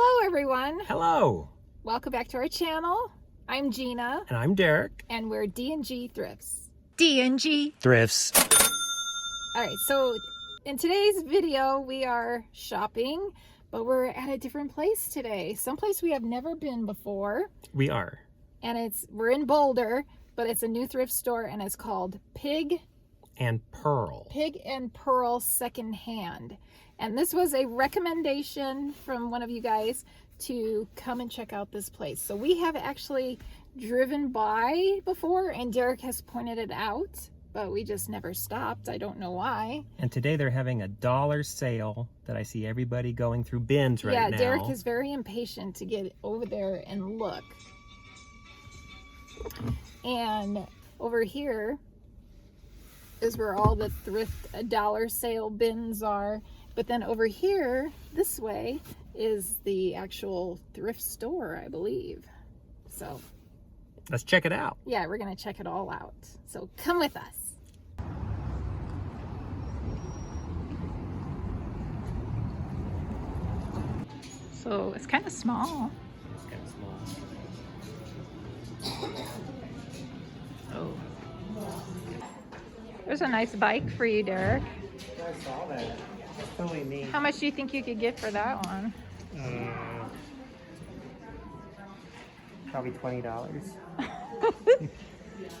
Hello everyone. Hello. Welcome back to our channel. I'm Gina. And I'm Derek. And we're D&G Thrifts. D&G Thrifts. Alright, so in today's video we are shopping, but we're at a different place today. Someplace we have never been before. We are. And we're in Boulder, but it's a new thrift store and it's called Pig and Pearl. Pig and Pearl Secondhand. And this was a recommendation from one of you guys to come and check out this place. So we have actually driven by before and Derek has pointed it out, but we just never stopped. I don't know why. And today they're having a $1 sale that I see everybody going through bins right now. Yeah, Derek is very impatient to get over there and look. And over here is where all the thrift $1 sale bins are. But then over here, this way, is the actual thrift store, I believe. So let's check it out. Yeah, we're gonna check it all out. So come with us. So it's kind of small. It's kind of small. Oh. There's a nice bike for you, Derek. I saw that. That's totally neat. How much do you think you could get for that one? Probably $20.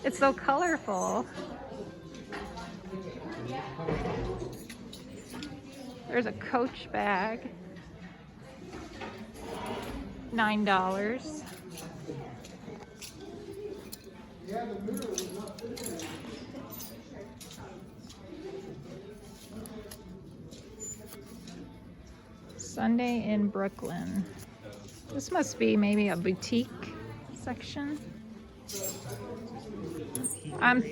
It's so colorful. There's a Coach bag. $9. Sunday in Brooklyn. This must be maybe a boutique section.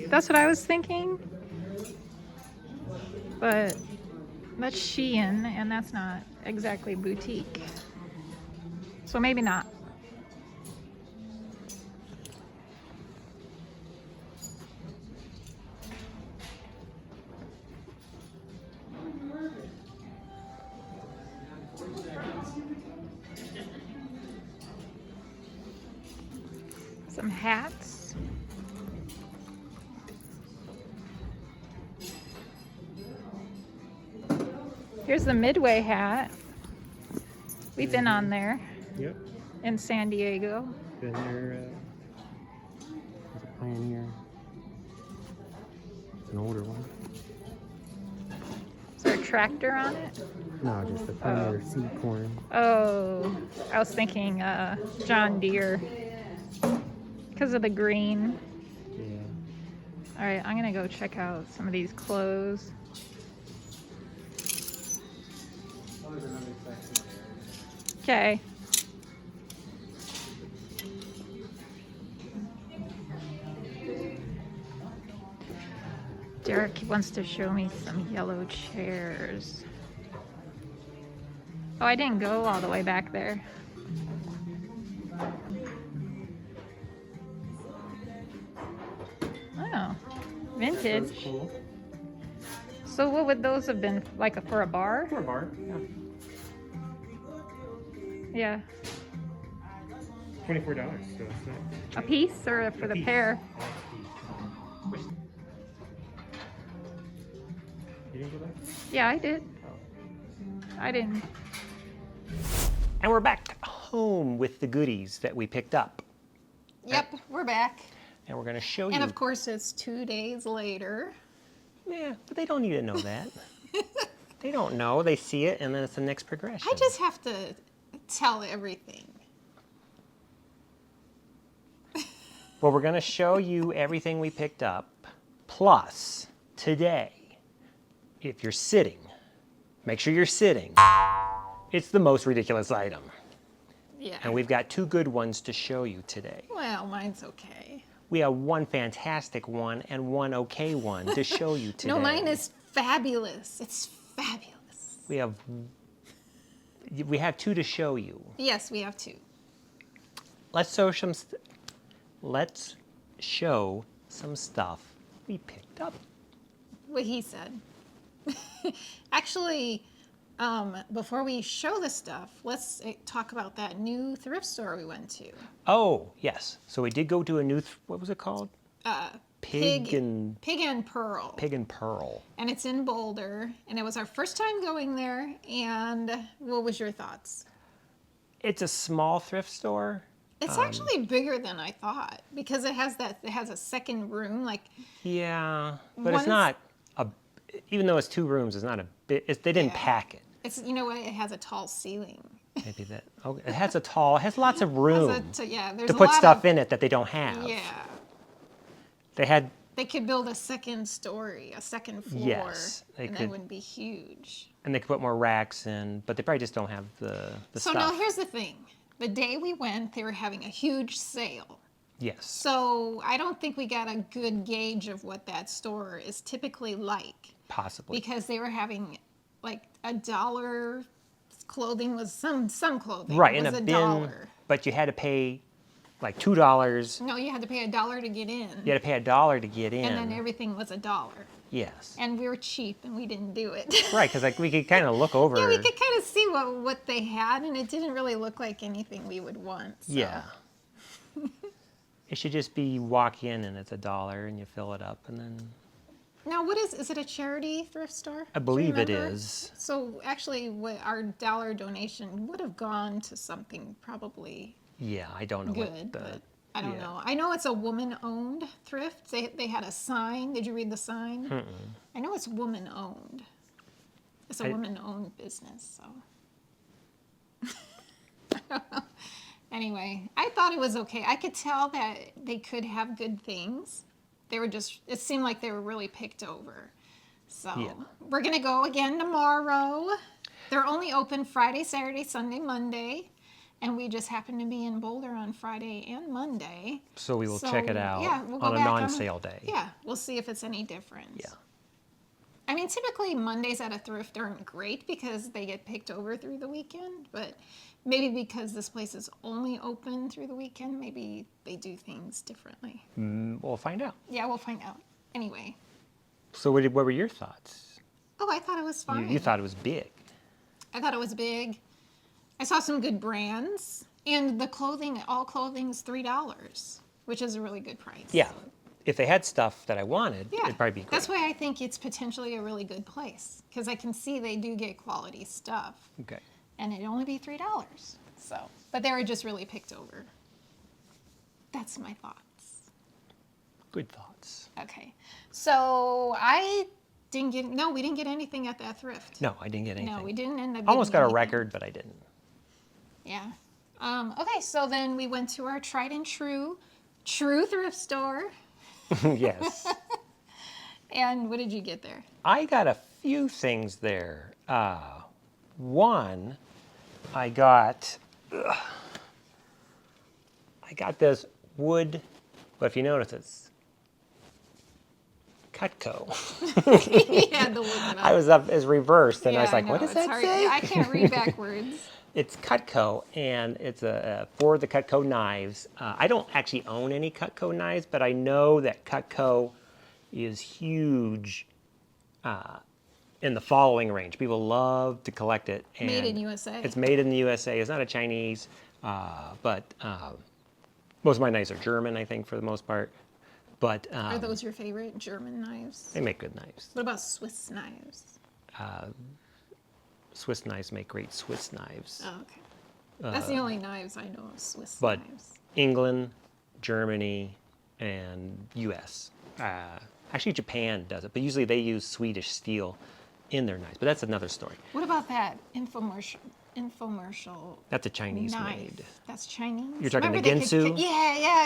That's what I was thinking. But that's Shein, and that's not exactly boutique. So maybe not. Some hats. Here's the Midway hat. We've been on there. Yep. In San Diego. Been there. There's a Pioneer. It's an older one. Is there a tractor on it? No, just the Pioneer seed corn. Oh, I was thinking John Deere. Because of the green. Yeah. Alright, I'm gonna go check out some of these clothes. Okay. Derek wants to show me some yellow chairs. Oh, I didn't go all the way back there. Oh, vintage. That's cool. So what would those have been, like for a bar? For a bar, yeah. Yeah. $24, so it's not. A piece or for the piece. pair? You didn't go back? Yeah, I did. Oh. I didn't. And we're back home with the goodies that we picked up. Yep, we're back. And we're going to show you. And of course, it's 2 days later. Yeah, but they don't need to know that. They don't know. They see it, and then it's the next progression. I just have to tell everything. Well, we're going to show you everything we picked up. Plus, today, if you're sitting, make sure you're sitting. It's the most ridiculous item. Yeah. And we've got 2 good ones to show you today. Well, mine's okay. We have 1 fantastic one and 1 okay one to show you today. No, mine is fabulous. It's fabulous. We have 2 to show you. Yes, we have 2. Let's show some stuff we picked up. What he said. Actually, Before we show the stuff, let's talk about that new thrift store we went to. Oh, yes. So we did go to a new, what was it called? Pig and Pearl. Pig and Pearl. And it's in Boulder. And it was our first time going there. And what was your thoughts? It's a small thrift store. It's actually bigger than I thought because it has a second room. Like, yeah, but One it's not a, even though it's 2 rooms, it's not a bit, they didn't pack it. it's, you know what? It has a tall ceiling. Maybe that, oh, it has lots of room There's to a put lot stuff of, in it that they don't have. Yeah. They could build a second story, a second floor. Yes, and that wouldn't be huge. and they could put more racks in, but they probably just don't have the So stuff. now here's the thing. The day we went, they were having a huge sale. Yes. So I don't think we got a good gauge of what that store is typically like. Possibly. Because they were having like $1 clothing was some clothing. Right, was in a $1. bin, but you had to pay like $2. No, you had to pay $1 to get in. You had to pay $1 to get in. And then everything was $1. Yes. And we were cheap and we didn't do it. Right, because like we could kind of look over. Yeah, we could kind of see what they had, and it didn't really look like anything we would want. So. Yeah. It should just be you walk in and it's $1 and you fill it up and then. Now, is it a charity thrift store? I believe it is. So actually, our $1 donation would have gone to something probably Yeah, I don't know good, what but I don't know. I know it's a woman-owned thrift. They had a sign. Did you read the sign? Mm-mm. I know it's woman-owned. It's a woman-owned business, so. I don't know. Anyway, I thought it was okay. I could tell that they could have good things. It seemed like they were really picked over. So we're going to go again tomorrow. They're only open Friday, Saturday, Sunday, Monday. And we just happened to be in Boulder on Friday and Monday. So we will check it out we'll go on a back non-sale day. Yeah, we'll see if it's any different. Yeah. I mean, typically Mondays at a thrift aren't great because they get picked over through the weekend. But maybe because this place is only open through the weekend, maybe they do things differently. We'll find out. Yeah, we'll find out. Anyway. So what were your thoughts? Oh, I thought it was fine. You thought it was big. I thought it was big. I saw some good brands. And the clothing, all clothing is $3, which is a really good price. Yeah. If they had stuff that I wanted, it'd probably be great. That's why I think it's potentially a really good place. Because I can see they do get quality stuff. Okay. And it'd only be $3. So, but they were just really picked over. That's my thoughts. Good thoughts. Okay. So we didn't get anything at that thrift. No, I didn't get anything. No, we didn't end up Almost got a anything. record, but I didn't. Yeah. Okay, so then we went to our tried and true thrift store. Yes. And what did you get there? I got a few things there. One, I got this wood, but if you notice, it's Cutco. Yeah, the look it up. I was up as reversed, and I was Yeah, like, know, what does it's that hard. say? I can't read backwards. It's Cutco, and it's for the Cutco knives. I don't actually own any Cutco knives, but I know that Cutco is huge in the following range. People love to collect it. And Made in USA. It's made in the USA. It's not a Chinese, but most of my knives are German, I think, for the most part. But Are those your favorite German knives? they make good knives. What about Swiss knives? Swiss knives make great Swiss knives. Oh, okay. That's the only knives I know of, Swiss But knives. England, Germany, and U.S. Actually, Japan does it, but usually they use Swedish steel in their knives. But that's another story. What about that infomercial That's a Chinese knife? made. That's Chinese? You're talking Remember the they could Ginsu? cut-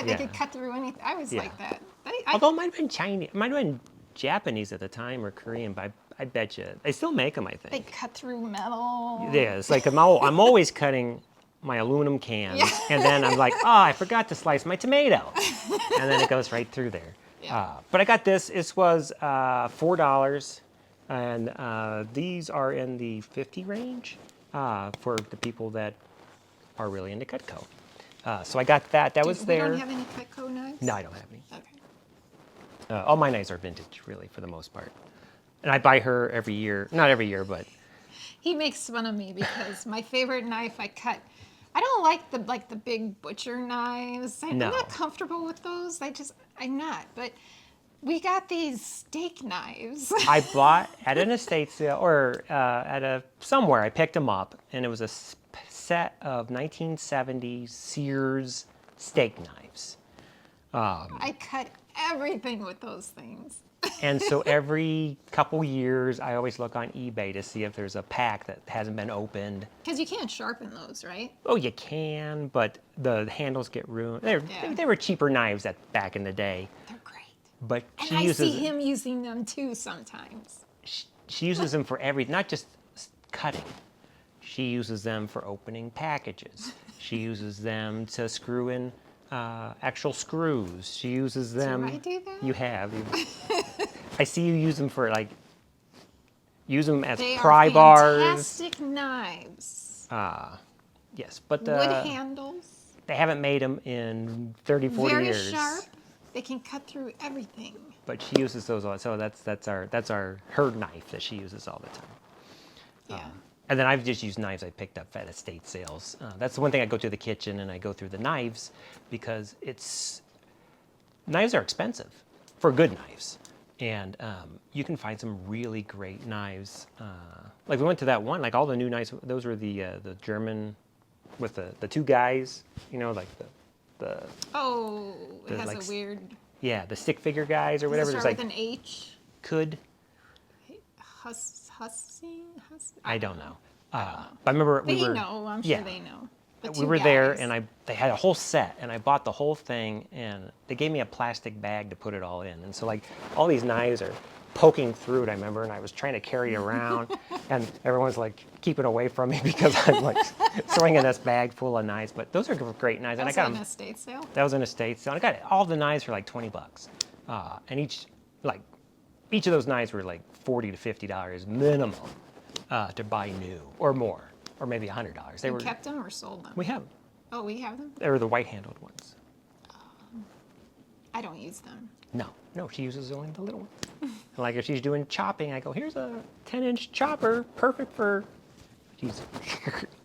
they Yeah. could cut through anything. I was Yeah. like that. Although it might have been Chinese, it might have been Japanese at the time or Korean, but I bet you they still make them. I they think. cut through metal. Yeah, it's like I'm always cutting my aluminum cans, and then I'm like, oh, I forgot to slice my tomato, and then it goes right through there. Yeah. But I got this. This was $4, and these are in the 50 range for the people that are really into Cutco. So I got that. That was We there. don't have any Cutco knives? No, I don't have any. Okay. All my knives are vintage, really, for the most part. And I buy her every year. Not every year, but He makes fun of me because my favorite knife I cut. I don't like the big butcher knives. I'm No. not comfortable with those. I'm not. But we got these steak knives. I bought at an estate sale or somewhere. I picked them up, and it was a set of 1970 Sears steak knives. I cut everything with those things. And so every couple years, I always look on eBay to see if there's a pack that hasn't been opened. Because you can't sharpen those, right? Oh, you can, but the handles get ruined. They were cheaper knives back in the day. They're great. But And I see him using them too sometimes. She uses them for everything, not just cutting. She uses them for opening packages. She uses them to screw in actual screws. She uses them. Did I do that? You have. I see you use them for use them as They pry are bars. fantastic knives. Yes, but Wood handles. they haven't made them in 30, 40 Very years. sharp. They can cut through everything. But she uses those all. So that's her knife that she uses all the time. Yeah. And then I've just used knives I picked up at estate sales. That's the one thing I go to the kitchen and I go through the knives because knives are expensive for good knives. And you can find some really great knives. Like we went to that one, like all the new knives, those were the German with the two guys, like the Oh, it has like, a weird. yeah, the stick figure guys or whatever. Does it There's start like with an H? could. Hussing? I don't know. But I remember They know. I'm sure they know. The We two were there, guys. and they had a whole set, and I bought the whole thing, and they gave me a plastic bag to put it all in. And so, like, all these knives are poking through it, I remember, and I was trying to carry it around, and everyone's, like, keeping away from me because I'm, like, swinging this bag full of knives. But those are great knives. And I got an them. estate sale? That was an estate sale. I got all the knives for, like, $20. And each of those knives were, like, $40 to $50 minimum to buy new or more. Or maybe $100. You kept them or sold them? We have them. Oh, we have them? They were the white-handled ones. I don't use them. No, she uses only the little ones. Like if she's doing chopping, I go, here's a 10-inch chopper, perfect for. She's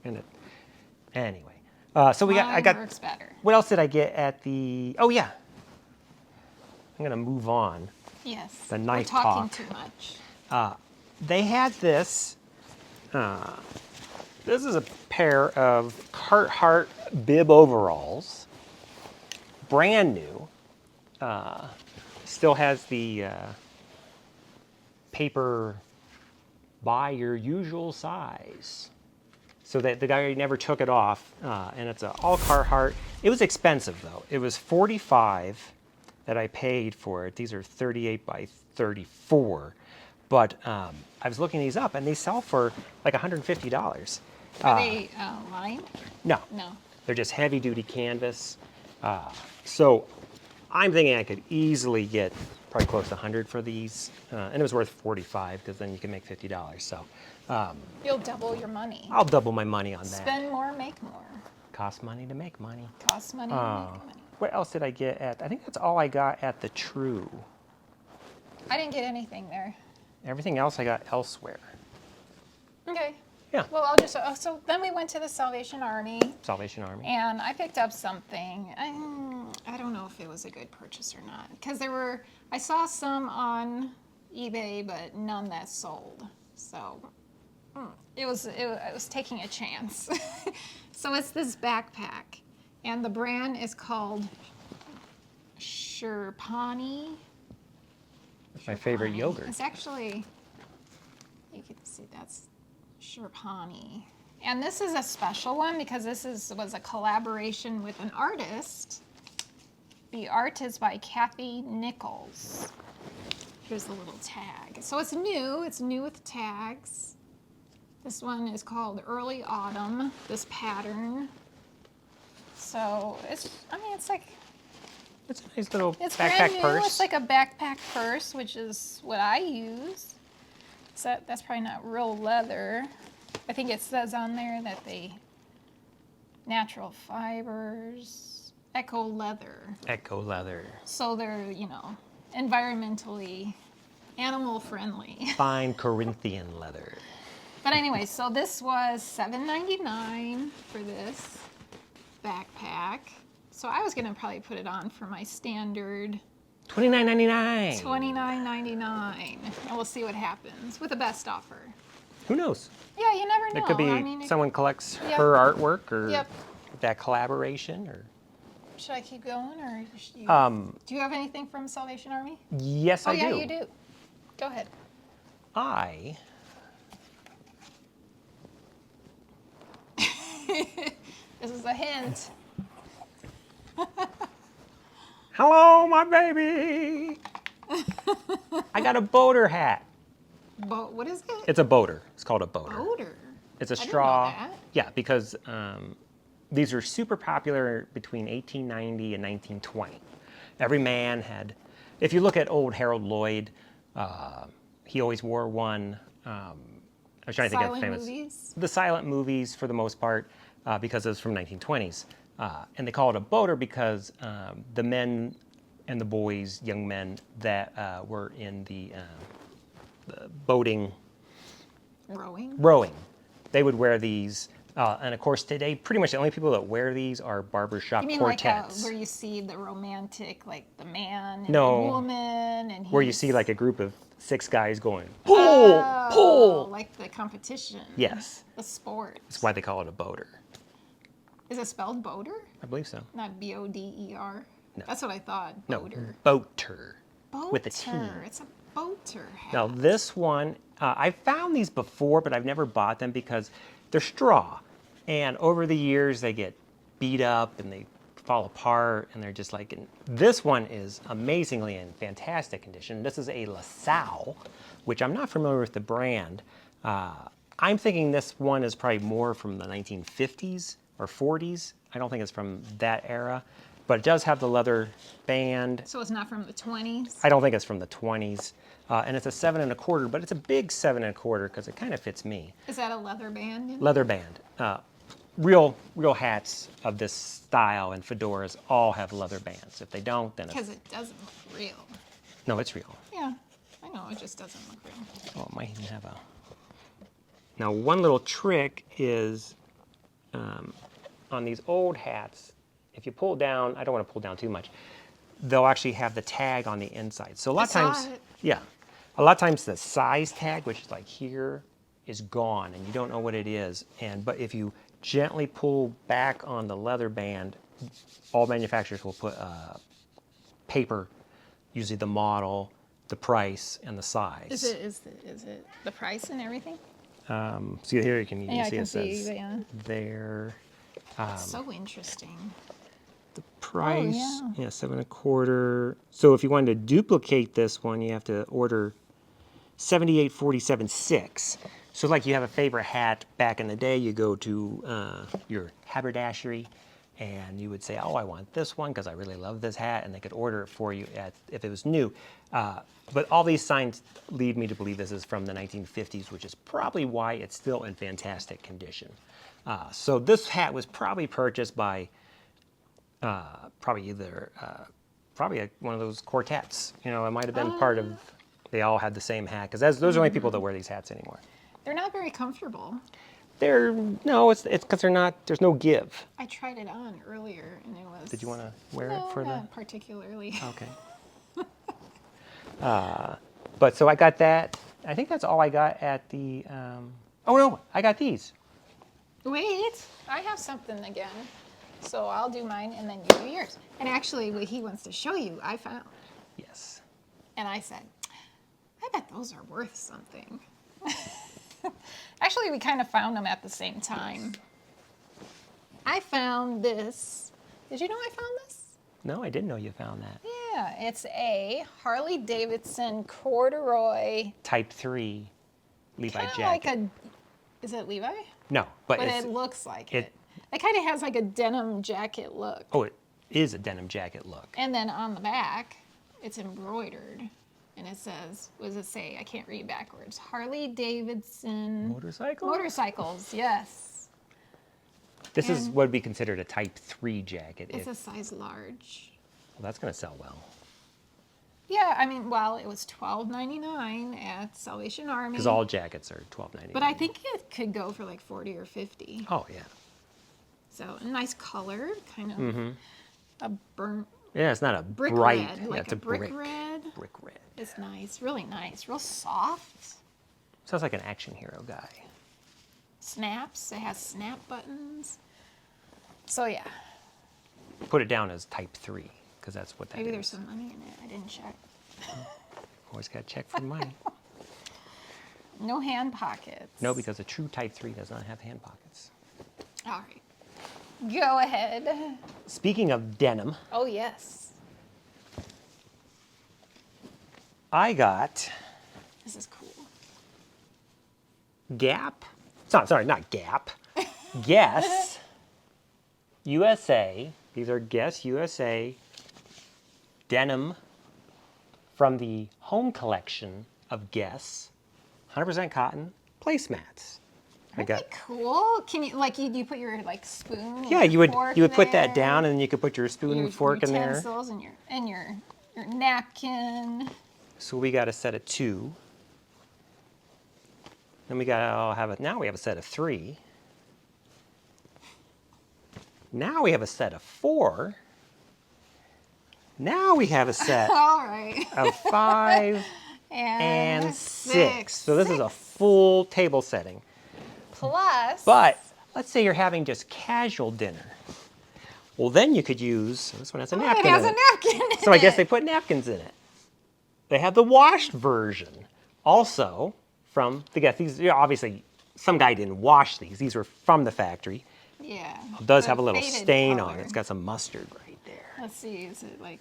in it. Anyway, so I got. Works better. What else did I get at the? Oh yeah. I'm gonna move on. Yes. The knife We're talking talk. too much. They had this. This is a pair of Carhartt bib overalls, brand new. Still has the paper by your usual size. So that the guy never took it off, and it's all Carhartt. It was expensive though. It was $45 that I paid for it. These are 38 by 34. But I was looking these up, and they sell for like $150. Are they lined? No. No. They're just heavy-duty canvas. So I'm thinking I could easily get probably close to 100 for these, and it was worth 45 because then you can make $50. So You'll double your money. I'll double my money on that. Spend more, make more. Costs money to make money. Costs money to make money. What else did I get at? I think that's all I got at the True. I didn't get anything there. Everything else I got elsewhere. Okay. Yeah. Well, I'll just. So then we went to the Salvation Army, Salvation Army. and I picked up something. I don't know if it was a good purchase or not, because I saw some on eBay, but none that sold. So it was taking a chance. So it's this backpack, and the brand is called Sherpani. My favorite yogurt. It's actually, you can see that's Sherpani. And this is a special one because was a collaboration with an artist. The art is by Kathy Nichols. Here's the little tag. So it's new with tags. This one is called Early Autumn, this pattern. So it's like, It's a nice little it's backpack brand new. purse. It's like a backpack purse, which is what I use. So that's probably not real leather. I think it says on there that natural fibers, eco leather. Echo leather. So they're, environmentally animal friendly. Fine Corinthian leather. But anyway, so this was $7.99 for this backpack. So I was gonna probably put it on for my standard $29.99. $29.99. And we'll see what happens with the best offer. Who knows? Yeah, you never know. It could be I mean, someone collects Yep. her artwork or Yep. that collaboration or. Should I keep going, or should you, do you have anything from Salvation Army? Yes, I do. Oh yeah, you do. Go ahead. This is a hint. Hello, my baby. I got a boater hat. What is it? It's a boater. It's called a boater. Boater. It's a I didn't know straw. that. Yeah, because these were super popular between 1890 and 1920. Every man had, if you look at old Harold Lloyd, he always wore one. I was trying to think of famous. Movies? The silent movies, for the most part, because it was from 1920s. And they call it a boater because the men and the boys, young men that were in the boating, Rowing. they would wear these. And of course, today, pretty much the only people that wear these are barbershop You mean quartets. like where you see the romantic, like the man and No. the woman, and Where you he's- see like a group of 6 guys going, pull, pull. like the competition. Yes. The sport. That's why they call it a boater. Is it spelled boater? I believe so. Not B-O-D-E-R? No. That's what I thought. No, Boater. boater. Boater. With a T. It's a boater hat. Now this one, I found these before, but I've never bought them because they're straw. And over the years, they get beat up and they fall apart and they're just like, this one is amazingly in fantastic condition. This is a LaSalle, which I'm not familiar with the brand. I'm thinking this one is probably more from the 1950s or 40s. I don't think it's from that era, but it does have the leather band. So it's not from the 20s? I don't think it's from the 20s. And it's a 7 1/4, but it's a big 7 1/4 because it kind of fits me. Is that a leather band? in it? Leather band. Real hats of this style and fedoras all have leather bands. If they don't, then Because it's, it doesn't look real. no, it's real. Yeah, I know, it just doesn't look real. Oh, it might even have a. Now, one little trick is on these old hats, if you pull down, I don't want to pull down too much, they'll actually have the tag on the inside. So a lot of saw times, it. yeah, a lot of times the size tag, which is like here, is gone and you don't know what it is. But if you gently pull back on the leather band, all manufacturers will put paper, usually the model, the price, and the size. Is it the price and everything? See here, you can Yeah, I see can it says see, yeah. there. So interesting. The price, Oh, yeah. 7 1/4. So if you wanted to duplicate this one, you have to order 78.47.6. So like you have a favorite hat back in the day, you go to your haberdashery and you would say, oh, I want this one because I really love this hat, and they could order it for you if it was new. But all these signs lead me to believe this is from the 1950s, which is probably why it's still in fantastic condition. So this hat was probably purchased by probably one of those quartets. You know, it might have been part of. They all had the same hat because those are the only people that wear these hats anymore. They're not very comfortable. It's because they're not. There's no give. I tried it on earlier and it was... Did you want to wear No, it for not particularly. Okay. But so I got that. I think that's all I got at the. Oh no, I got these. Wait, I have something again. So I'll do mine and then you do yours. And actually, what he wants to show you, I found. Yes. And I said, I bet those are worth something. Actually, we kind of found them at the same time. I found this. Did you know I found this? No, I didn't know you found that. Yeah, it's a Harley Davidson corduroy. Type 3 Levi Kind of jacket. like a. Is it Levi? No, but But it's, it looks like it- it. It kind of has like a denim jacket look. oh, it is a denim jacket look. And then on the back, it's embroidered. And it says, what does it say? I can't read backwards. Harley Davidson. Motorcycle? Motorcycles, yes. This is and- what would be considered a Type 3 jacket. It's Well, a size large. that's going to sell well. Yeah, I mean, well, it was $12.99 at Salvation Army. Because all jackets are $12.99. But I think it could go for like 40 or 50. Oh, yeah. So a nice color, kind of a burnt Yeah, it's not a brick bright. red, Yeah, like it's a brick red. Brick red. It's nice, really nice, real soft. Sounds like an action hero guy. Snaps. It has snap buttons. So yeah, Put it down as type 3, because that's what that maybe is. there's some money in it. I didn't check. Always got to check for money. No hand pockets. No, because a true type 3 does not have hand pockets. All right. Go ahead. Speaking of denim, Oh, yes. I got This is cool. Gap. Sorry, not Gap. Guess USA. These are Guess USA denim from the home collection of Guess 100% cotton placemats. Aren't they cool? Can you, like, you put your, like, spoon and Yeah, your you would fork put there, that down, and then you could put your spoon and fork in there. utensils and your napkin. So we got a set of 2. Then we got now we have a set of 3. Now we have a set of 4. Now we have a set All right. of 5 and 6. So this is a full table setting. Plus. But let's say you're having just casual dinner. Well, then you could use, this one has a napkin it has in a it. napkin in So I guess it. they put napkins in it. They have the washed version. Also from the Guess. These, obviously, some guy didn't wash these. These were from the factory. Yeah. It does The have a little faded stain on color. it. It's got some mustard right there. Let's see. Is it like?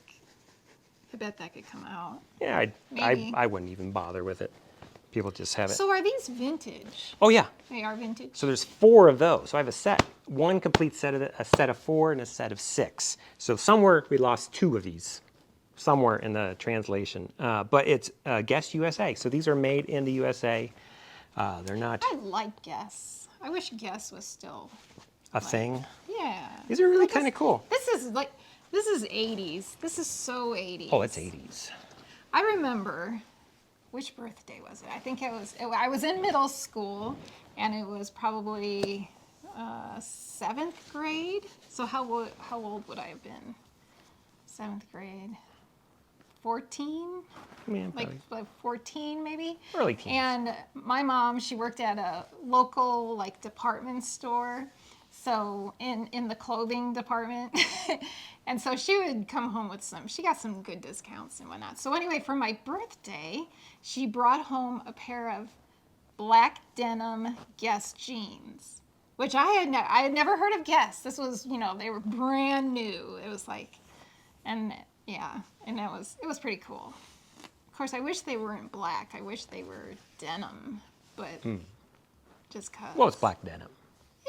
I bet that could come out. Yeah, Maybe. I wouldn't even bother with it. People just have it. So are these vintage? Oh yeah. They are vintage. So there's 4 of those. So I have a set, one complete set of a set of 4 and a set of 6. So somewhere we lost 2 of these, somewhere in the translation. But it's Guess USA. So these are made in the USA. They're not I like Guess. I wish Guess was still. a thing. Yeah. These are really kind of cool. This is 80s. This is so 80s. Oh, it's 80s. I remember, which birthday was it? I think I was in middle school, and it was probably 7th grade. So how old would I have been? 7th grade. 14? Yeah, Like probably 14 maybe? early teens. And my mom, she worked at a local like department store, so in the clothing department. And so she would come home with she got some good discounts and whatnot. So anyway, for my birthday, she brought home a pair of black denim Guess jeans, which I had never heard of Guess. This was, they were brand new. It was like, and yeah, and it was pretty cool. Of course, I wish they weren't black. I wish they were denim, but just cause. Well, it's black denim.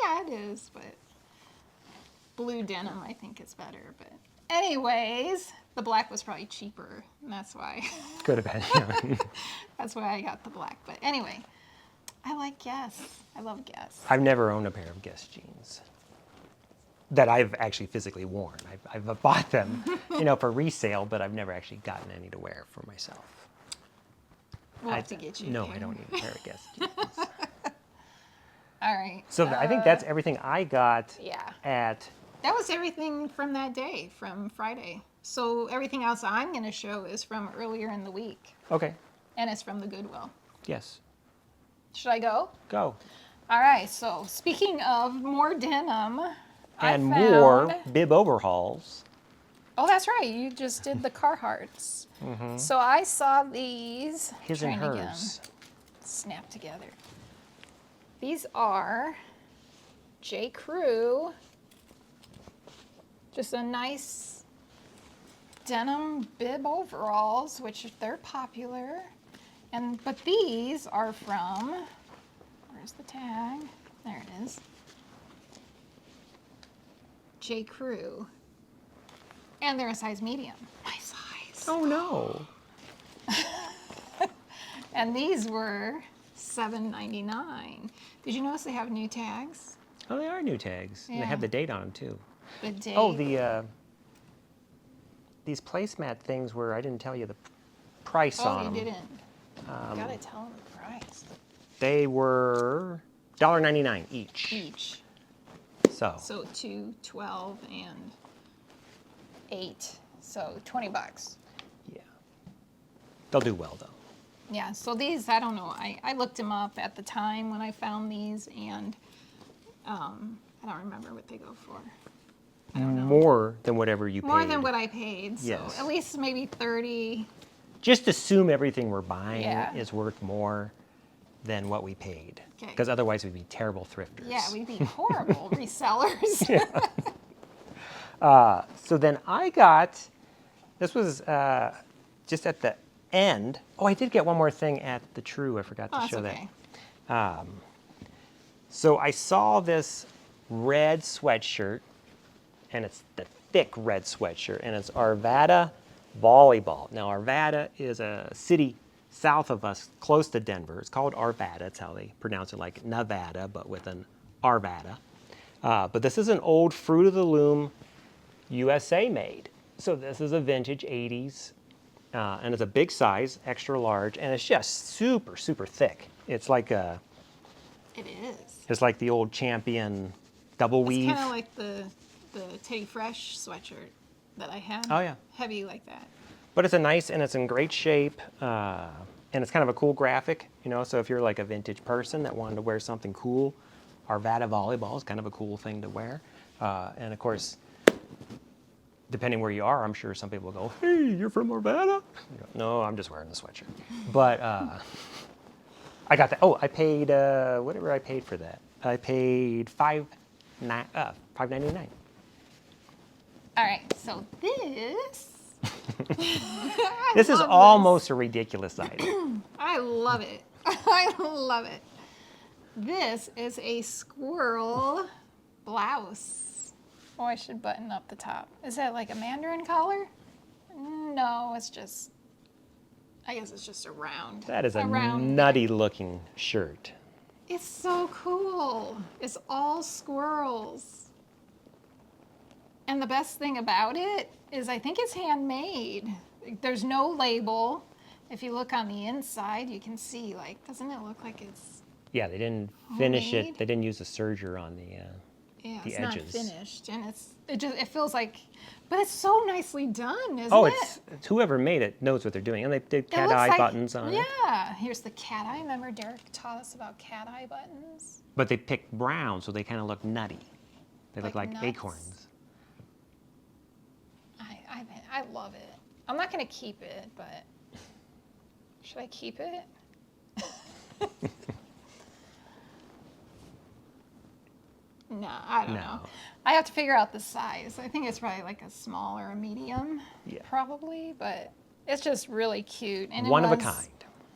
Yeah, it is, but blue denim I think is better. But anyways, the black was probably cheaper, and that's why. Could have been. That's why I got the black. But anyway, I like Guess. I love Guess. I've never owned a pair of Guess jeans that I've actually physically worn. I've bought them, for resale, but I've never actually gotten any to wear for myself. We'll have to get you. No, there. I don't need a pair of Guess jeans. All right. So I think that's everything I got Yeah. at. That was everything from that day, from Friday. So everything else I'm going to show is from earlier in the week, Okay. and it's from the Goodwill. Yes. Should I go? Go. All right. So speaking of more denim, And I more found... bib overhauls. Oh, that's right. You just did the Carhartts. Mm-hmm. So I saw these. His and trying to get hers. them snapped together. These are J. Crew. Just a nice denim bib overalls, which they're popular. But these are from, where's the tag? There it is. J. Crew. And they're a size medium. My size. Oh no. And these were $7.99. Did you notice they have new tags? Oh, they are new tags. And they Yeah. have the date on them too. The date. Oh, these placemat things where I didn't tell you price Oh, on you them. didn't. You gotta tell them the price. They were $1.99 each. Each. So So 2, 12, and 8. So $20. yeah, they'll do well though. Yeah, so these, I don't know. I looked them up at the time when I found these, and I don't remember what they go for. I don't know. More than whatever you paid. More than what I paid. So Yes. at least maybe 30. Just assume everything we're buying Yeah. is worth more than what we paid. 'Kay. Because otherwise we'd be terrible thrifters. Yeah, we'd be horrible resellers. So then I got, this was just at the end. Oh, I did get one more thing at the True. I forgot to Oh, that's show okay. that. So I saw this red sweatshirt, and it's the thick red sweatshirt, and it's Arvada Volleyball. Now, Arvada is a city south of us, close to Denver. It's called Arvada. That's how they pronounce it, like Nevada, but with an Arvada. But this is an old Fruit of the Loom USA made. So this is a vintage 80s, and it's a big size, extra large, and it's just super, super thick. It's like a, It is. it's like the old Champion double It's weave. kind of like the Teddy Fresh sweatshirt that I had. Oh, yeah. Heavy like that. But it's a nice, and it's in great shape, and it's kind of a cool graphic, you know, so if you're like a vintage person that wanted to wear something cool, Arvada Volleyball is kind of a cool thing to wear. And of course, depending where you are, I'm sure some people go, hey, you're from Arvada? You go, no, I'm just wearing the sweatshirt. But I got that. Oh, I paid, whatever I paid for that. I paid $5.99. All right, so this. This is love almost a ridiculous item. I love it. I love it. This is a squirrel blouse. Oh, I should button up the top. Is that like a mandarin collar? No, it's just, I guess it's just a round. That is a round nutty looking shirt. It's so cool. It's all squirrels. And the best thing about it is I think it's handmade. There's no label. If you look on the inside, you can see, like, doesn't it look like it's, Yeah, they didn't finish it. Homemade? They didn't use a serger on the yeah, the it's edges. not finished. And it feels like, but it's so nicely done, isn't Oh, it? it's whoever made it knows what they're doing, and they did It cat looks eye like- buttons on it. Yeah, here's the cat eye. Remember Derek taught us about cat eye buttons? But they picked brown, so they kind of look nutty. They look Like like nuts? acorns. I love it. I'm not going to keep it, but should I keep it? No, I don't know. I have to figure out the size. I think it's probably like a small or a medium, Yeah. probably, but it's just really cute. And it One of a was- kind.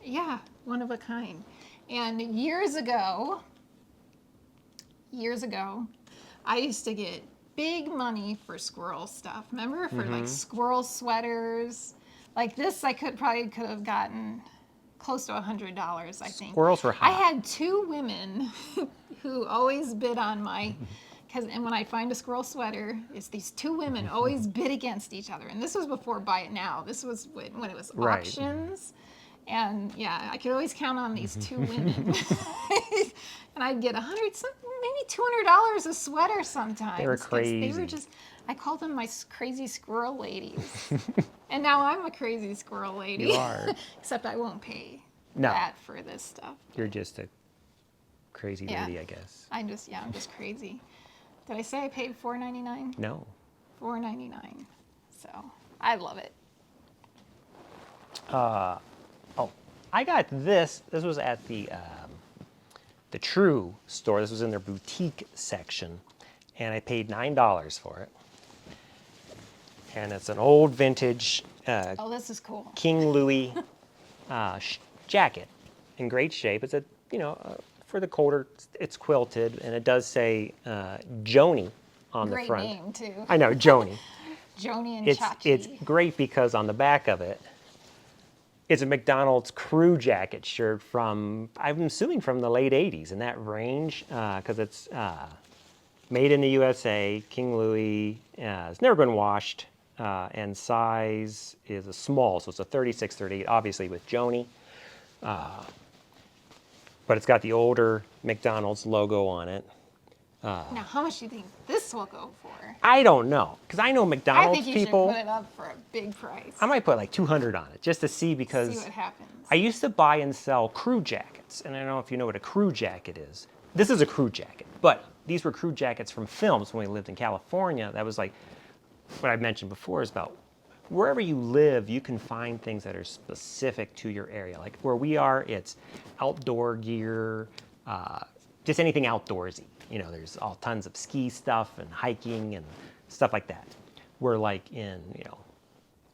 Yeah, one of a kind. And years ago, I used to get big money for squirrel stuff. Remember, for like squirrel sweaters, like this, I could have gotten close to $100, I think. Squirrels were I hot. had two women who always bid on my, and when I find a squirrel sweater, it's these two women always bid against each other. And this was before Buy It Now. This was when it was Right. auctions. And yeah, I could always count on these two women. And I'd get maybe $200 a sweater sometimes. They were 'cause They were crazy. just, I called them my crazy squirrel ladies. And now I'm a crazy squirrel lady. You are. Except I won't pay No. that for this stuff. You're just a crazy Yeah. lady, I guess. I'm just crazy. Did I say I paid $4.99? No. $4.99. So I love it. Oh, I got this. This was at the True store. This was in their boutique section, and I paid $9 for it. And it's an old vintage Oh, this is cool. King Louis jacket in great shape. It's for the colder, it's quilted, and it does say Joni on the Great front. name too. I know, Joni. Joni and It's Chachi. great because on the back of it, it's a McDonald's crew jacket shirt from, I'm assuming from the late 80s, in that range, because it's made in the USA, King Louis. It's never been washed. and size is a small, so it's a 36-38, obviously with Joni. But it's got the older McDonald's logo on it. Now, how much do you think this will go for? I don't know, because I know I McDonald's think you people. should put it up for a big price. I might put like 200 on it just to see, because See what happens. I used to buy and sell crew jackets, and I don't know if you know what a crew jacket is. This is a crew jacket, but these were crew jackets from films when we lived in California. That was like what I mentioned before, is about wherever you live, you can find things that are specific to your area. Like where we are, it's outdoor gear, just anything outdoorsy. You know, there's all tons of ski stuff and hiking and stuff like that. Where like in,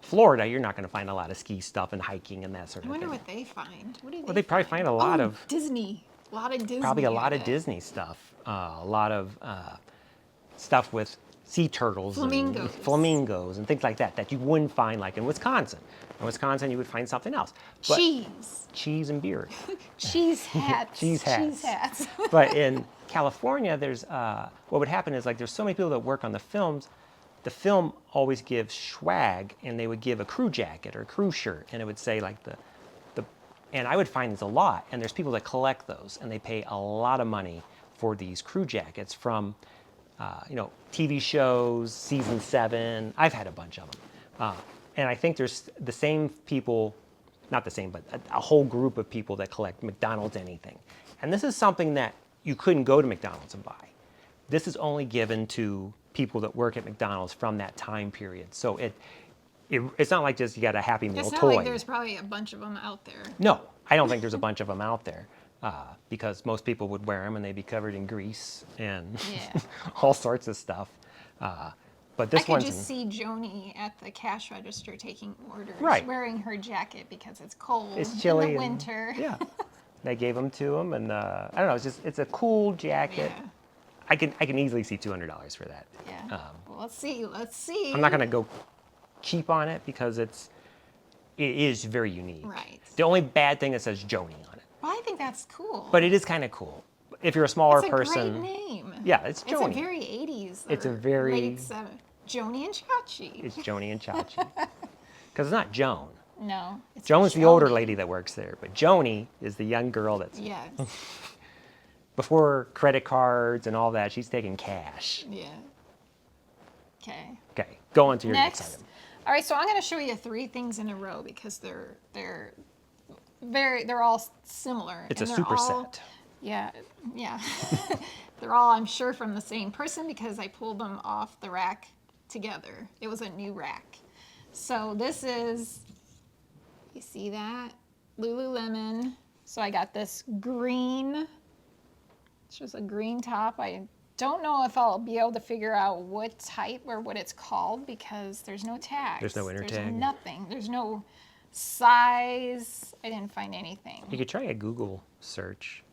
Florida, you're not going to find a lot of ski stuff and hiking and that sort I of wonder thing. what they find. What do Well, they probably find a lot of Disney. A lot of Disney. probably a lot I of bet. Disney stuff, a lot of stuff with sea turtles Flamingos. and flamingos and things like that that you wouldn't find like in Wisconsin. In Wisconsin, you would find something else. But cheese and beer. Cheese hats. Cheese hats. Cheese hats. But in California, there's what would happen is like there's so many people that work on the films. The film always gives swag, and they would give a crew jacket or a crew shirt, and it would say like the and I would find these a lot. And there's people that collect those, and they pay a lot of money for these crew jackets from TV shows, season 7. I've had a bunch of them, and I think there's the same people, not the same, but a whole group of people that collect McDonald's anything. And this is something that you couldn't go to McDonald's and buy. This is only given to people that work at McDonald's from that time period. So it's not like just you got a Happy Meal It's not toy. like there's probably a bunch of them out there. No, I don't think there's a bunch of them out there, because most people would wear them and they'd be covered in grease and Yeah. all sorts of stuff. But this I could one's just see Joni at the cash register taking orders, Right. wearing her jacket because it's cold it's chilly in the and- winter. Yeah, they gave them to him, and I don't know. It's a cool jacket. Yeah. I can easily see $200 for that. Yeah. Well, let's see. Let's see. I'm not gonna go cheap on it because it is very unique. Right. The only bad thing, it says Joni on it, Well, I think that's cool. but it is kind of cool. If you're a smaller it's a person, great name. yeah, it's It's Joni. a very 80s. It's a or very- late 70s. Joni and Chachi. It's Joni and Chachi. Because it's not Joan. No. It's Joan's the older Joni. lady that works there, but Joni is the young girl that's Yes. before credit cards and all that. She's taking cash. Yeah. Okay. Okay, go on to your next Next. item. All right, so I'm going to show you 3 things in a row because they're all similar. It's and a they're all- superset. Yeah, yeah. They're all, I'm sure, from the same person because I pulled them off the rack together. It was a new rack. So this is, you see that? Lululemon. So I got this green, it's just a green top. I don't know if I'll be able to figure out what type or what it's called because there's no tags. There's no inner tag. There's nothing. There's no size. I didn't find anything. You could try a Google search.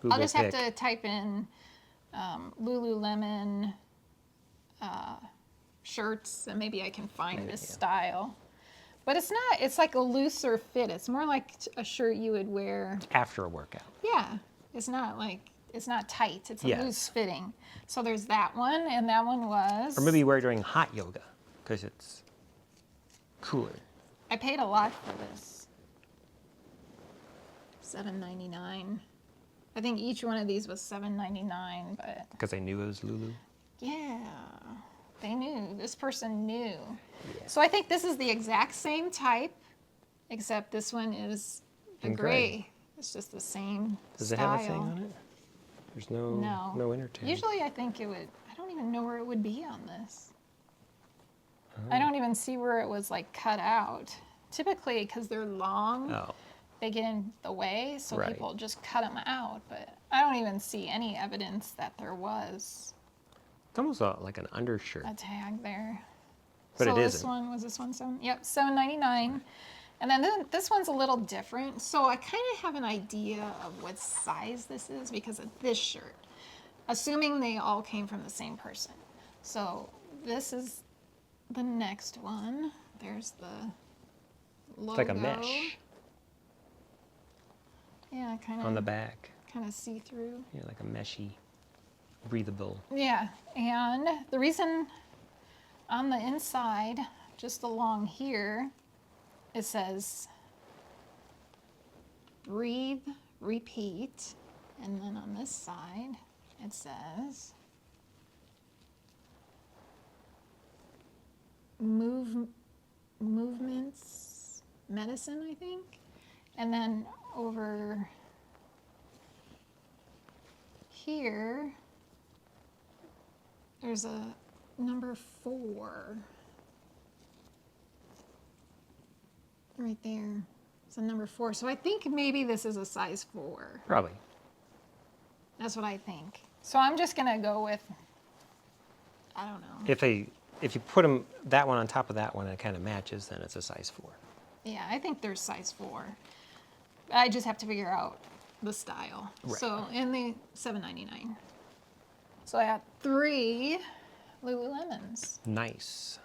I'll Google just pick. have to type in Lululemon shirts and maybe I can find this style. But it's not, it's like a looser fit. It's more like a shirt you would wear. After a workout. Yeah, it's not like, it's not tight. It's a Yes. loose fitting. So there's that one, and that one was. Or maybe you wear it during hot yoga because it's cooler. I paid a lot for this. $7.99. I think each one of these was $7.99, but Because I knew it was Lulu. yeah, they knew. This person knew. So I think this is the exact same type, except this one is the In gray. gray. It's just the same Does it style. have a thing on it? There's no inner tag. Usually I think it would, I don't even know where it would be on this. I don't even see where it was like cut out. Typically, because they're long, Oh, they get in the way, so Right. people just cut them out. But I don't even see any evidence that there was it's almost like an undershirt. a tag there. But so it this isn't. one was this one seven? Yep, $7.99. And then this one's a little different. So I kind of have an idea of what size this is because of this shirt, assuming they all came from the same person. So this is the next one. There's the logo. It's like a mesh Yeah, kind on the of back. see through. Yeah, like a meshy, breathable. Yeah, and the reason on the inside just along here, it says breathe, repeat. And then on this side, it says movements, medicine, I think. And then over here, there's a number 4 right there. It's a number 4. So I think maybe this is a size 4. Probably. That's what I think. So I'm just gonna go with, I don't know. If you put them that one on top of that one and it kind of matches, then it's a size 4. Yeah, I think there's size 4. I just have to figure out the style. Right. So in the $7.99. So I got 3 Lululemons. Nice.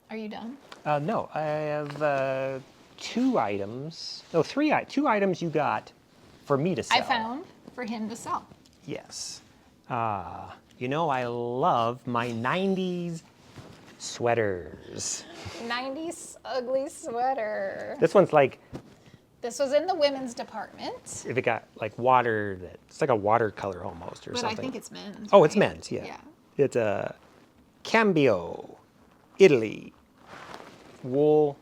Are you done? No, I have 2 items. No, 3. 2 items you got for me to sell. I found for him to sell. Yes. You know, I love my 90s sweaters. 90s ugly sweater. This one's like, This was in the women's department. if it got like water, it's like a watercolor almost or But something. I think it's men's. Oh, it's right? men's, yeah. Yeah. It's a Cambio, Italy, wool.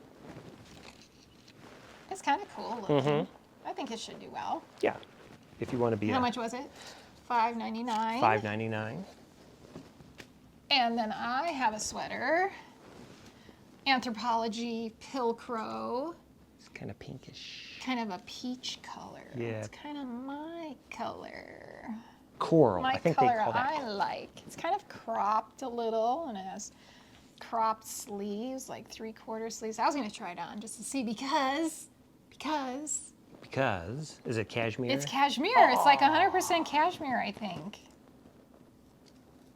It's kind of cool looking. I think it should do well. Yeah, if you want to be How much was it? $5.99. $5.99. And then I have a sweater. Anthropologie Pilcrow. It's kind of pinkish. Kind of a peach color. Yeah. It's kind of my color. Coral, My I think color they call that. I like. It's kind of cropped a little, and it has cropped sleeves, like 3/4 sleeves. I was going to try it on just to see because Because, is it cashmere? it's cashmere. It's like 100% cashmere, I think.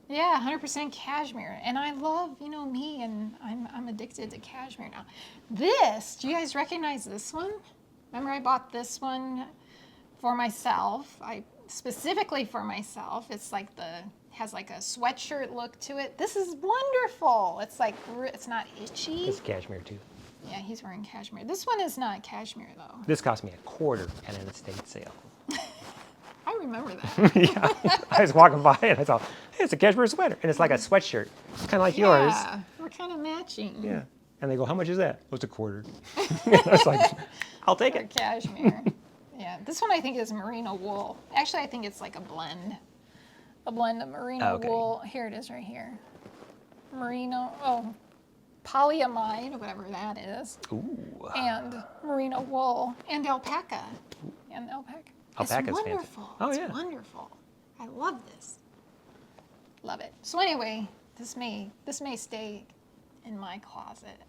Yeah, 100% cashmere. And I love, you know, me, and I'm addicted to cashmere now. This, do you guys recognize this one? Remember I bought this one for myself. Specifically for myself. It's like has like a sweatshirt look to it. This is wonderful. It's like, it's not itchy. It's cashmere too. Yeah, he's wearing cashmere. This one is not cashmere though. This cost me $1/4 at an estate sale. I remember that. Yeah, I was walking by and I thought, hey, it's a cashmere sweater. And it's like a sweatshirt. It's kind of like yours. Yeah, we're kind of matching. Yeah. And they go, how much is that? Oh, it's $1/4. I was like, I'll take For it. cashmere. Yeah, this one I think is merino wool. Actually, I think it's like a blend of merino Okay. wool. Here it is right here. Merino, polyamide, whatever that is. Ooh. And merino wool and alpaca. Alpaca's it's fancy. wonderful. Oh, it's yeah. wonderful. I love this. Love it. So anyway, this may stay in my closet.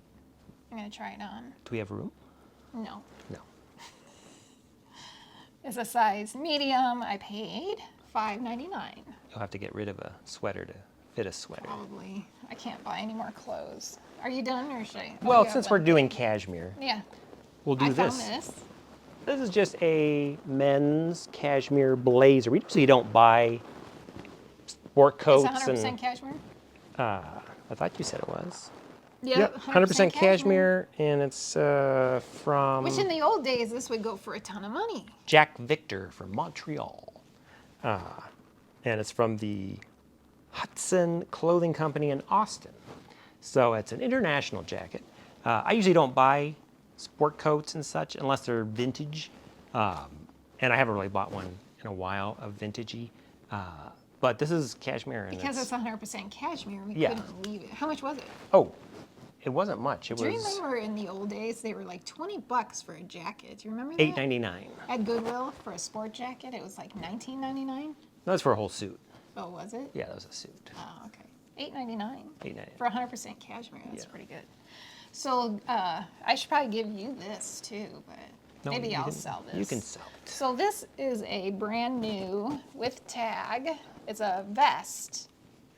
I'm gonna try it on. Do we have room? No. No. It's a size medium. I paid $5.99. You'll have to get rid of a sweater to fit a sweater. Probably. I can't buy any more clothes. Are you done or should I? Well, you since have we're one. doing cashmere, Yeah. we'll do I this. found this. This is just a men's cashmere blazer. We usually don't buy sport coats. It's 100% and cashmere? I thought you said it was. Yep, 100% cashmere, and it's from Which in the old days, this would go for a ton of money. Jack Victor from Montreal. And it's from the Hudson Clothing Company in Austin. So it's an international jacket. I usually don't buy sport coats and such unless they're vintage. And I haven't really bought one in a while of vintagey. But this is cashmere. And Because it's 100% cashmere, we Yeah. couldn't leave it. How much was it? Oh, it wasn't much. It Do you was remember in the old days, they were like $20 for a jacket? Do you remember that? $8.99. At Goodwill for a sport jacket, it was like $19.99. That's for a whole suit. Oh, was it? Yeah, that was a suit. Oh, okay. $8.99 $8.99. for 100% cashmere. That's Yeah. pretty good. So I should probably give you this too, but No, maybe you I'll can- sell this. You can sell it. So this is a brand new with tag. It's a vest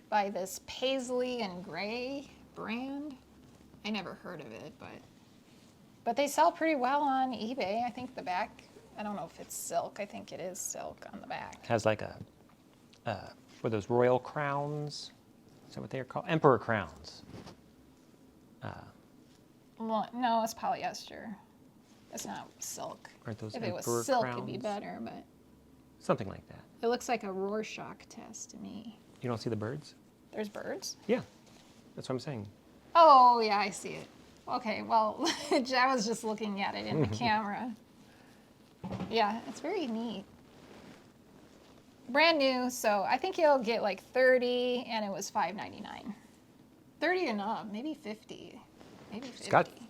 by this Paisley and Gray brand. I never heard of it, but they sell pretty well on eBay. I think the back, I don't know if it's silk. I think it is silk on the back. Has like a, for those royal crowns. Is that what they are called? Emperor crowns. Well, no, it's polyester. It's not silk. Aren't those If it was emperor silk, crowns? it'd be better, but Something like that. it looks like a Rorschach test to me. You don't see the birds? There's birds? Yeah, that's what I'm saying. Oh, yeah, I see it. Okay, well, I was just looking at it in the camera. Yeah, it's very neat. Brand new, so I think you'll get like 30, and it was $5.99. 30 and up, maybe 50. Maybe 50.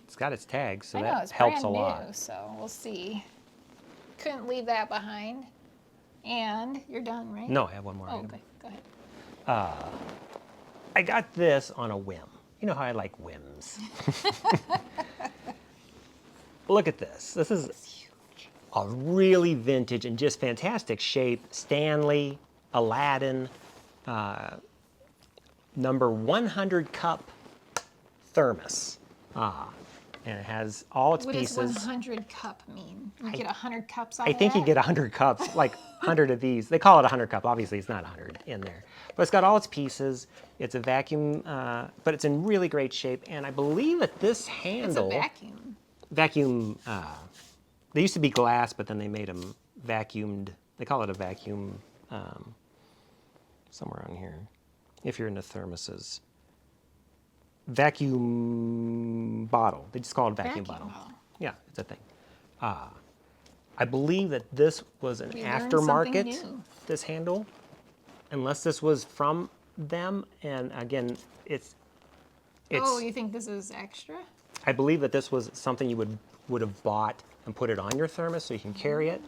It's got its tags, so I know, that it's helps brand a lot. new, so we'll see. Couldn't leave that behind. And you're done, right? No, I have one more Oh, item. okay, go ahead. I got this on a whim. You know how I like whims. Look at this. This is a really vintage and just fantastic shape. Stanley, Aladdin, number 100 cup thermos. And it has all its What pieces. does 100 cup mean? You get 100 cups out I of think that? you get 100 cups, like 100 of these. They call it 100 cup. Obviously, it's not 100 in there. But it's got all its pieces. It's a vacuum, but it's in really great shape. And I believe that this handle... It's a vacuum. Vacuum, they used to be glass, but then they made them vacuumed. They call it a vacuum, somewhere on here, if you're into thermoses. Vacuum bottle. They just call it a vacuum bottle. Yeah, it's a thing. I believe that this was an We learned something aftermarket, new. this handle, unless this was from them. And again, it's Oh, you think this is extra? I believe that this was something you would have bought and put it on your thermos so you can carry it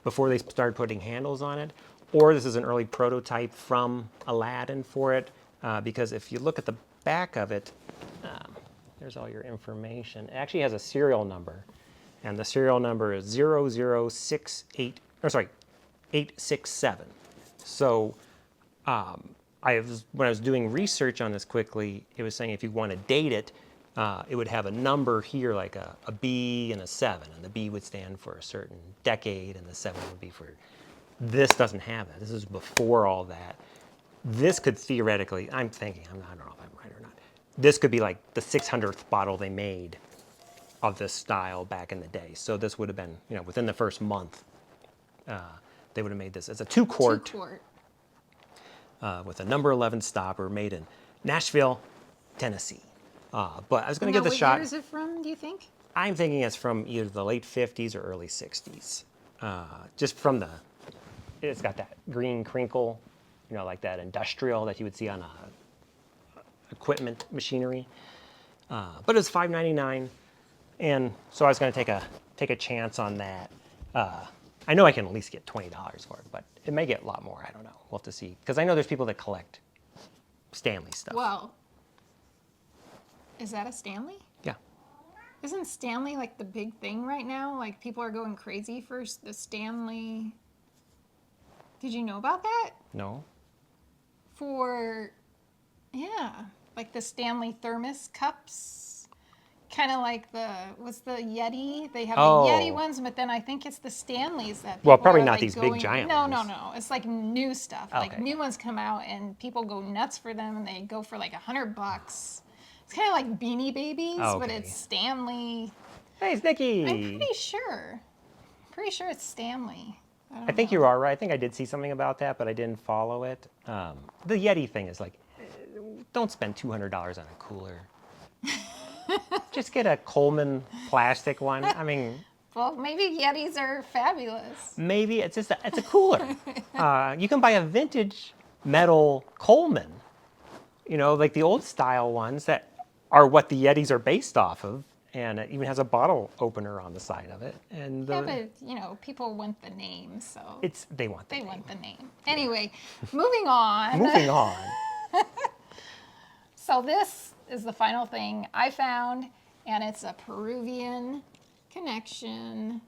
before they started putting handles on it. Or this is an early prototype from Aladdin for it, because if you look at the back of it, there's all your information. It actually has a serial number, and the serial number is 867. So when I was doing research on this quickly, it was saying if you want to date it, it would have a number here like a B and a 7, and the B would stand for a certain decade, and the 7 would be for... This doesn't have that. This is before all that. This could theoretically, I'm thinking, I don't know if I'm right or not, this could be like the 600th bottle they made of this style back in the day. So this would have been, within the first month, they would have made this. It's a 2-quart. 2-quart. With a number 11 stopper made in Nashville, Tennessee. But I was going to give this a shot. What year is it from, do you think? I'm thinking it's from either the late 50s or early 60s. Just from it's got that green crinkle, like that industrial that you would see on equipment machinery. But it was $5.99, and so I was going to take a chance on that. I know I can at least get $20 for it, but it may get a lot more. I don't know. We'll have to see. Because I know there's people that collect Stanley stuff. Well, is that a Stanley? Yeah. Isn't Stanley like the big thing right now? Like people are going crazy for the Stanley. Did you know about that? No. Like the Stanley thermos cups. Kind of like what's the Yeti? They have the Yeti ones, but then I think it's the Stanleys that people probably are, not like, these big giant ones. No. It's like new stuff. Okay. Like new ones come out and people go nuts for them, and they go for like $100. It's kind of like Beanie Babies, but it's Stanley. Hey, it's Nikki. I'm pretty sure. it's Stanley. I think you are right. I think I did see something about that, but I didn't follow it. The Yeti thing is like, don't spend $200 on a cooler. Just get a Coleman plastic one. I mean, Well, maybe Yetis are fabulous. maybe it's a cooler. You can buy a vintage metal Coleman, like the old style ones that are what the Yetis are based off of, and it even has a bottle opener on the side of it. And Yeah, but people want the name, so they want the they name. want the name. Anyway, moving on. Moving on. So this is the final thing I found, and it's a Peruvian connection,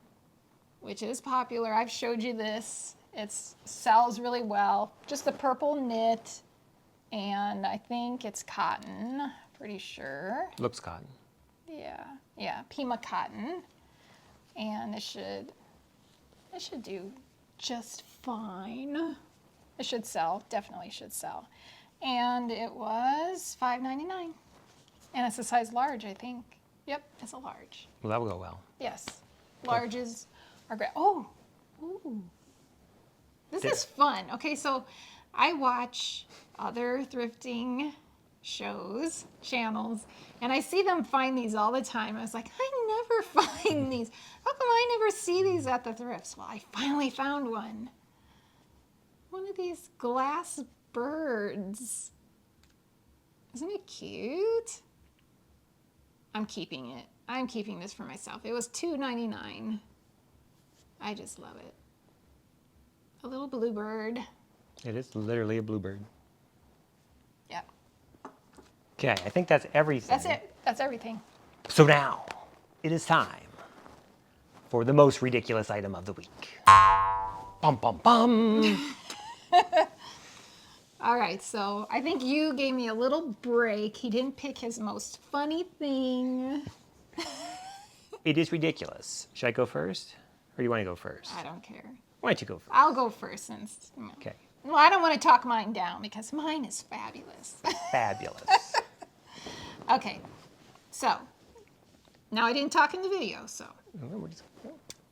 which is popular. I've showed you this. It sells really well. Just a purple knit, and I think it's cotton, pretty sure. Looks cotton. Yeah, Pima cotton. And it should do just fine. It should sell, definitely should sell. And it was $5.99. And it's a size large, I think. Yep, it's a large. Well, that will go well. Yes. Larges are great. Oh, ooh. This is fun. Okay, so I watch other thrifting channels, and I see them find these all the time. I was like, I never find these. How come I never see these at the thrifts? Well, I finally found one. One of these glass birds. Isn't it cute? I'm keeping it. I'm keeping this for myself. It was $2.99. I just love it. A little bluebird. It is literally a bluebird. Yeah. Okay, I think that's everything. That's it. That's everything. So now, it is time for the most ridiculous item of the week. Bum, bum, bum. All right, so I think you gave me a little break. He didn't pick his most funny thing. It is ridiculous. Should I go first? Or do you want to go first? I don't care. Why don't you go first? I'll go first since. Okay. Well, I don't want to talk mine down because mine is fabulous. Fabulous. Okay, so now I didn't talk in the video, so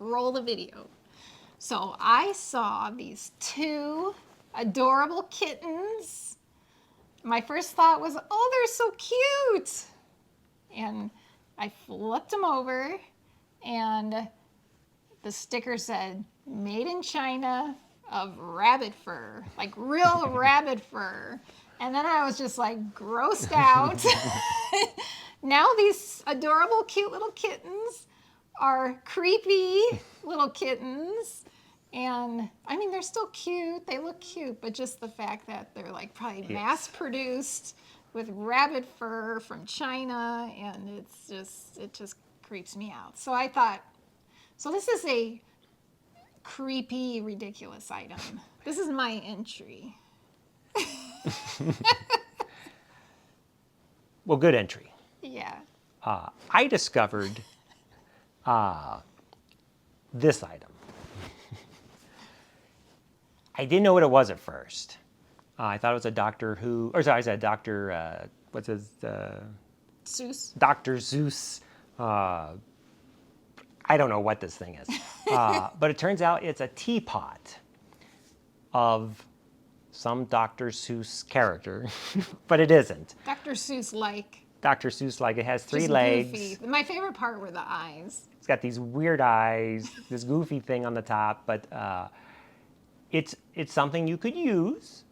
roll the video. So I saw these two adorable kittens. My first thought was, oh, they're so cute. And I flipped them over and the sticker said, made in China of rabbit fur, like real rabbit fur. And then I was just like grossed out. Now these adorable, cute little kittens are creepy little kittens. And I mean, they're still cute. They look cute, but just the fact that they're like probably mass produced with rabbit fur from China, and it just creeps me out. So I thought, so this is a creepy, ridiculous item. This is my entry. Well, good entry. Yeah. I discovered this item. I didn't know what it was at first. I thought it was a Doctor Who, or sorry, I said Doctor, what's his? Seuss. Dr. Seuss. I don't know what this thing is. But it turns out it's a teapot of some Dr. Seuss character, but it isn't. Dr. Seuss like. Dr. Seuss like, it has three Just legs. Goofy. My favorite part were the eyes. It's got these weird eyes, this goofy thing on the top, but it's something you could use.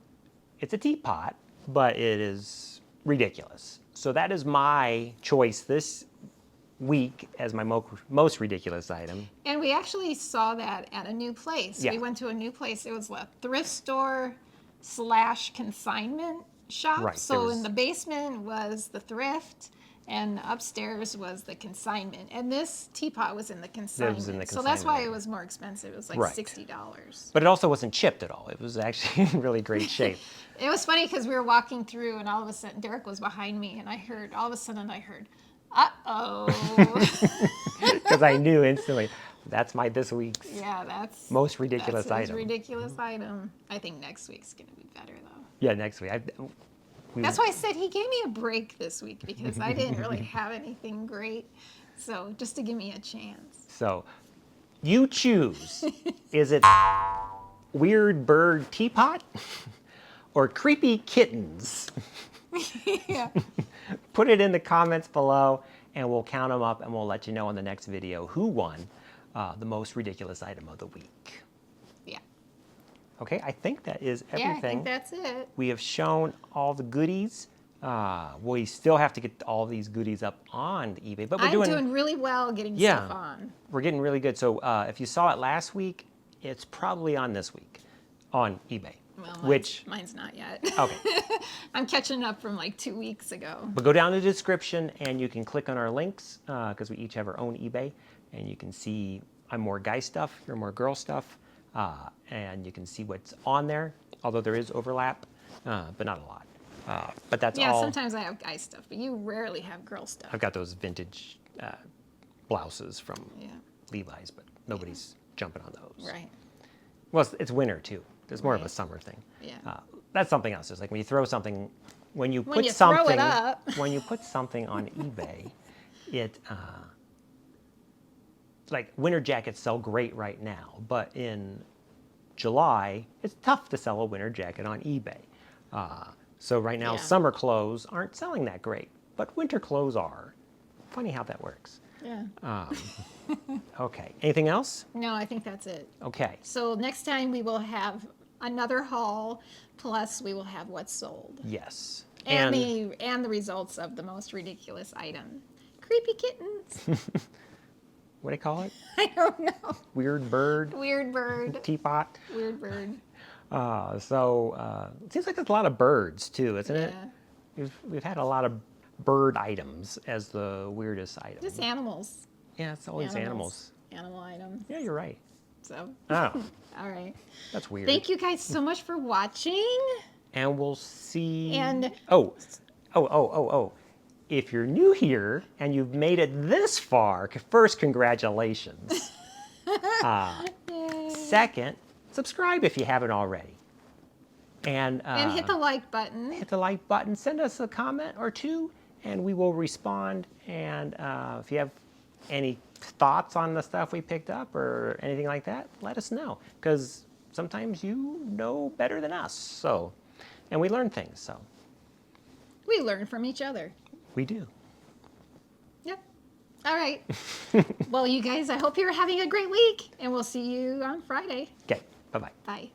It's a teapot, but it is ridiculous. So that is my choice this week as my most ridiculous item. And we actually saw that at a new place. Yeah. We went to a new place. It was a thrift store / consignment shop. Right, So in the basement was the thrift, and upstairs was the consignment. And this teapot was in the consignment. So that's why it was more expensive. It was like $60. But it also wasn't chipped at all. It was actually in really great shape. It was funny because we were walking through, and all of a sudden Derek was behind me, and all of a sudden I heard, uh-oh. Because I knew instantly, that's this week's most ridiculous that's his item. ridiculous item. I think next week's going to be better, though. Yeah, next week. That's why I said he gave me a break this week, because I didn't really have anything great. So just to give me a chance. So you choose. Is it weird bird teapot or creepy kittens? Yeah. Put it in the comments below and we'll count them up and we'll let you know in the next video who won the most ridiculous item of the week. Yeah. Okay, I think that is everything. Yeah, I think that's it. We have shown all the goodies. We still have to get all these goodies up on eBay, but I'm doing really well getting stuff on. We're getting really good. So if you saw it last week, it's probably on this week on eBay. Well, mine's not yet. Okay. I'm catching up from like 2 weeks ago. But go down to the description and you can click on our links because we each have our own eBay, and you can see I'm more guy stuff, you're more girl stuff, and you can see what's on there. Although there is overlap, but not a lot. But that's all. Yeah, sometimes I have guy stuff, but you rarely have girl stuff. I've got those vintage blouses from Levi's, but nobody's jumping on those. Right. Well, it's winter too. It's more of a summer thing. Yeah. That's something else. It's like when you throw something when you When put you throw it something up. when you put something on eBay, it like winter jackets sell great right now, but in July it's tough to sell a winter jacket on eBay. So right now Yeah. summer clothes aren't selling that great, but winter clothes are. Funny how that works. Yeah. Okay, anything else? No, I think that's it. Okay, So next time we will have another haul, plus we will have what's sold. yes. And the results of the most ridiculous item. Creepy kittens. What do you call it? I don't know. Weird bird? Weird bird. Teapot? Weird bird. It seems like there's a lot of birds too, isn't it? Yeah. We've had a lot of bird items as the weirdest item. Just animals. Yeah, it's always animals. Animal items. Yeah, you're right. So, Oh, all right. that's weird. Thank you guys so much for watching. And we'll see. And Oh. If you're new here and you've made it this far, first, congratulations. Second, subscribe if you haven't already. And hit the like button. hit the like button, send us a comment or two, and we will respond. And if you have any thoughts on the stuff we picked up or anything like that, let us know. Because sometimes you know better than us. So, and we learn things, so. We learn from each other. We do. Yep. All right. Well, you guys, I hope you're having a great week, and we'll see you on Friday. Okay, bye-bye. Bye.